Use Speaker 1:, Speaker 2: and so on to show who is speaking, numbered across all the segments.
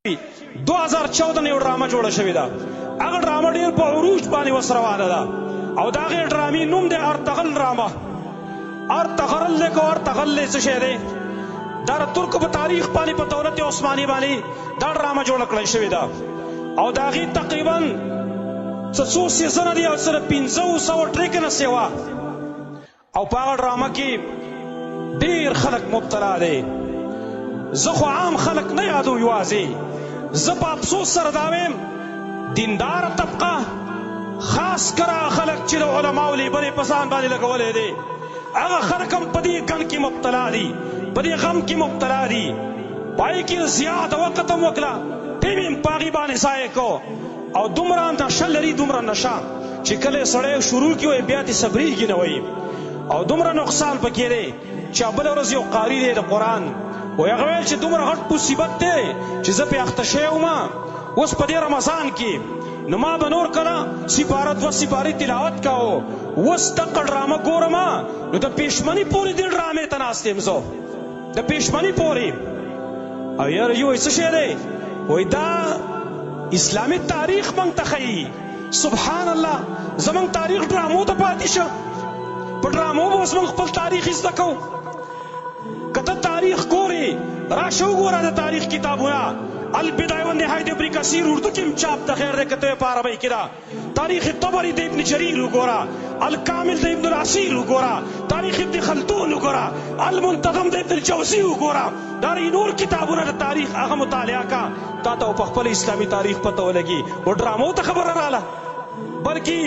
Speaker 1: 2014 نه یو ډرامه جوړه شوې ده. هغه ډرامه ډېر په عروج باندې اوس روانه ده او د هغې ډرامې نوم دی ارطغرل ډرامه. ارطغرل دی که ارطغرل دی څه شی دی؟ دا د ترکو په تاریخ باندې په دولت عثماني باندې دا ډرامه جوړه کړی شوې ده او د هغې تقریبا څو سیزنه دي او څه د 500 ټریکه نه سیوا او په هغه ډرامه کې ډېر خلک مبتلا دی. زه خو عام خلک نه یادوم، یوازې زه په افسوس سره دا وایم دینداره طبقه خاص کره خلک چې د علماو لیبلې په ځان باندې لګولی دی هغه خلک هم په دې ګن کې مبتلا دي، په دې غم کې مبتلا دي. پای کې زیاته وخت هم وکړه، ټیم یې په هغې باندې ضایع کو او دومره نشه لري، دومره نشه چې کله سړی شروع کړي وایي بیا ترې صبرېږي نه وایي او دومره نقصان پکې دی چې بله ورځ یو قاري دی د قرآن وایي هغه ویل چې دومره غټ مصیبت دی چې زه پې اخته شوی وم اوس په دې رمضان کې نو ما به نور کله سپاره 2 سپارې تلاوت کوو، اوس دغه ډرامه ګورم نو د پېشمني پورې دې ډرامې ته ناست یم زه، د پېشمني پورې. او یاره یو وایي څه شی دی؟ وایي دا اسلامي تاریخ موږ ته ښیي. سبحان الله، زموږ تاریخ ډرامو ته پاتې شه، په ډرامو به اوس موږ خپل تاریخ زده کوو. که ته تاریخ ګورې راشه وګوره د تاریخ کتابونه، البدایه والنهایه د ابن کثیر اردو کې هم چاپ د خیر دی که ته یې په عربۍ کې ده. تاریخ طبري د ابن جریر وګوره، الکامل د ابن العسیر وګوره، تاریخ ابن خلدون وګوره، المنتظم د ابن الجوزي وګوره، دا نور کتابونه د تاریخ هغه مطالعه کا، تا ته په خپل اسلامي تاریخ پته ولګي. و ډرامو ته خبره راله، بلکې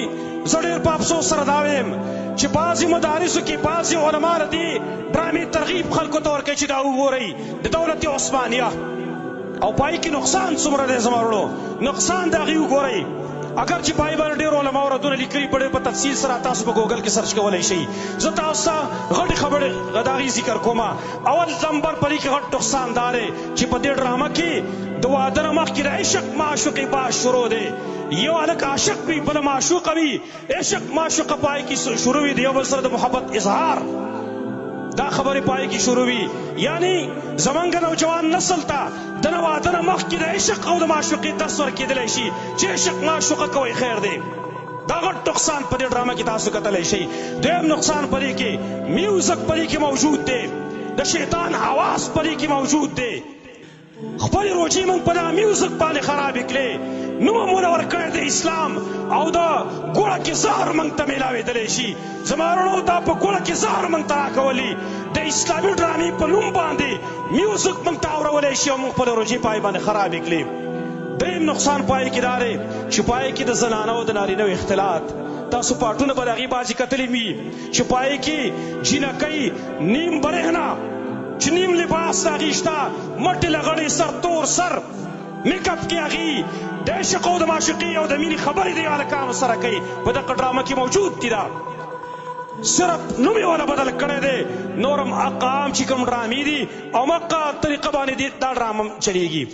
Speaker 1: زه ډېر په افسوس سره دا وایم چې بعضې مدارسو کې بعضې علما د دې ډرامې ترغیب خلکو ته ورکوي چې دا وګورئ د دولت عثمانیه او پای کې نقصان څومره دی زما وروڼو، نقصان د هغې وګورئ. اگر چې پای باندې ډېر علماو ردونه لیکلي په ډېر په تفصیل سره تاسو په ګوګل کې سرچ کولی شئ. زه تاسو ته غټې خبرې د هغې ذکر کوم. اول نمبر په دې کې غټ نقصان دا دی چې په دې ډرامه کې د واده نه مخکې د عشق معشوقې بحث شروع دی. یو هلک عاشق وي، بله معشوقه وي، عشق معشوقه پای کې شروع وي، د یو بل سره د محبت اظهار دا خبرې پای کې شروع وي. یعنی زمونږ نوجوان نسل ته د نه واده نه مخکې د عشق او د معشوقې درس ورکېدلی شي چې عشق معشوقه کوئ خیر دی. دا غټ نقصان په دې ډرامه کې تاسو کتلی شئ. دویم نقصان په دې کې میوزک په دې کې موجود دی، د شیطان حواس په دې کې موجود دی. خپلې روجې موږ په دغه میوزک باندې خرابې کړې، نوم مو ورکړی د اسلام او د ګوړه کې زهر موږ ته میلاوېدلی شي. زما وروڼو دا په ګوړه کې زهر موږ ته راکولي، د اسلامي ډرامې په نوم باندې میوزک موږ ته اورولی شي او موږ خپلې روجې پای باندې خرابې کړې. درېیم نقصان پای کې دا دی چې پای کې د زنانه او د نارینه اختلاط، تاسو پاټونه به د هغې بعضې کتلي وي چې پای کې جینکۍ نیم برېښنا چې نیم لباس د هغې شته، مټې لغړې سر تور سر میک اپ کې هغې د عشق او د معشوقې او د مینې خبرې د هلکانو سره کوي، په دغه ډرامه کې موجود دي. دا صرف نوم یې والا بدل کړی دی، نورم هغه عام چې کوم ډرامې دي او هغه طریقه باندې دا ډرامه چلیږي.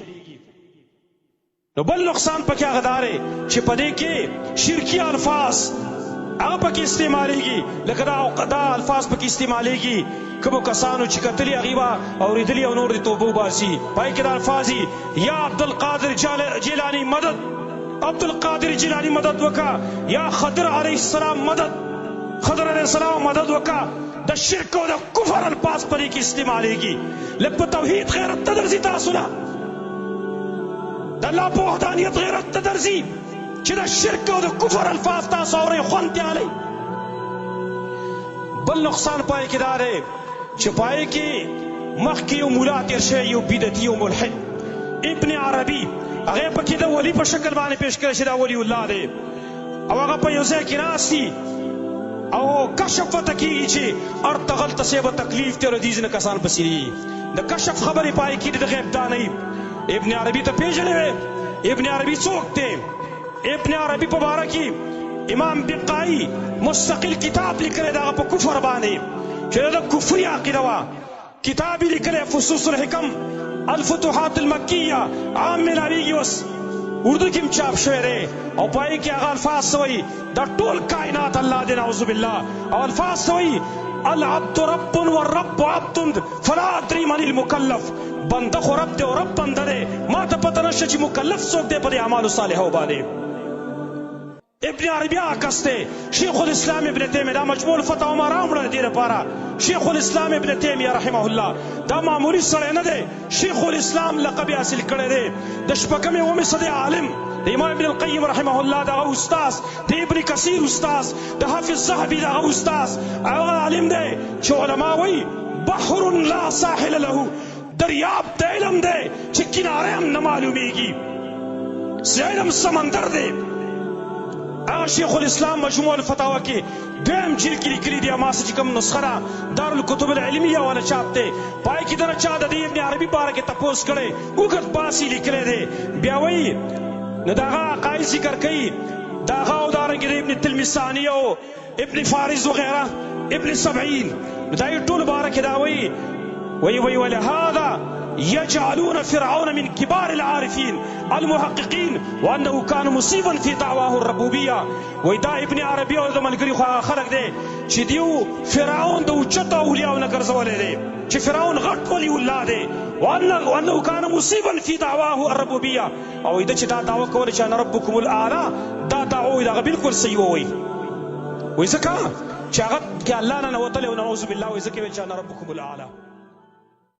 Speaker 1: نو بل نقصان پکې هغه دا دی چې په دې کې شرکي الفاظ هغه پکې استعمالیږي، لکه دا الفاظ پکې استعمالیږي کومو کسانو چې کتلي هغې به اورېدلي او نور د توبه وباسي. پای کې دا الفاظ یا عبدالقادر جیلاني مدد، عبدالقادر جیلاني مدد وکړه، یا خضر علیه السلام مدد، خضر علیه السلام مدد وکړه. د شرک او د کفر الفاظ په دې کې استعمالیږي. لږ په توحید غیرت ته درځي تاسو نه، د الله په وحدانیت غیرت ته درځي چې د شرک او د کفر الفاظ تاسو اورئ خوند تې هلئ. بل نقصان پای کې دا دی چې پای کې مخکې یو ملا تېر شوی، یو بدعتي یو ملحد ابن عربي، هغې پکې د ولي په شکل باندې پیش کړی چې دا ولی الله دی او هغه په یو ځای کې ناست دي او کشف ورته کېږي چې ارطغرل ته صاحب تکلیف دی او د دې ځینې کسان پسې دي. د کشف خبرې پای کې د غیب دانۍ ابن عربي ته پېژنې وې. ابن عربي څوک دی؟ ابن عربي په باره کې امام بقایي مستقل کتاب لیکلی د هغه په کفر باندې چې د کفري عقیده وه. کتاب یې لیکلی فصوص الحکم الفتوحات المکیه، عام میلاویږي اوس اردو کې هم چاپ شوی دی او پای کې هغه الفاظ څه وایي دا ټول کائنات الله دی نعوذ بالله، او الفاظ څه وایي العبد رب والرب عبد فلا ادري من المكلف. بنده خو رب دی او رب بنده دی ما ته پته نشته چې مکلف څوک دی په دې اعمالو صالحو باندې ابن عربی عکس دی شیخ الاسلام ابن تیمیه دا مجموع الفتاوا ما راوړل دې لپاره شیخ الاسلام ابن تیمیه رحمه الله دا معمولی سړی نه دی شیخ الاسلام لقب یې حاصل کړی دی د شپږمې اومې صدۍ عالم د امام ابن القیم رحمه الله دغه استاذ د ابن کثیر استاذ د حافظ ذهبي دغه استاذ هغه عالم دی چې علما وایي بحر لا ساحل له دریاب د علم دی چې کناره هم نه معلومیږي علم سمندر دی هغه شیخ الاسلام مجموع الفتاوا کې دویم جلد کې لیکلي دي ما چې کوم نسخه ده دارالکتب العلمیه والا چاپ دی پای کې دغه چا د ابن عربي باره کې تپوس کړی اوږد باسي لیکلی دی بیا وایي نو د هغه عقاید ذکر کوي د هغه او دارنګې د ابن تلمیساني او ابن فارز وغیره ابن سبعین نو دا یې ټول باره کې دا وایي ولهذا يجعلون فرعون من كبار العارفين المحققين وانه كان مصيبا في دعواه الربوبيه ودا ابن عربي او د ملګری خو خلق دی چې دیو فرعون د اوچت اولیاء نه ګرځولې دی چې فرعون غټ ولی الله دی وانه كان مصيبا في دعواه الربوبيه او دا چې دا دعوه کوله چې انا ربكم الاعلى دا دعوه دا بالکل صحیح وي ځکه چې هغه کې الله نه وتلی او نعوذ بالله ځکه چې انا ربكم الاعلى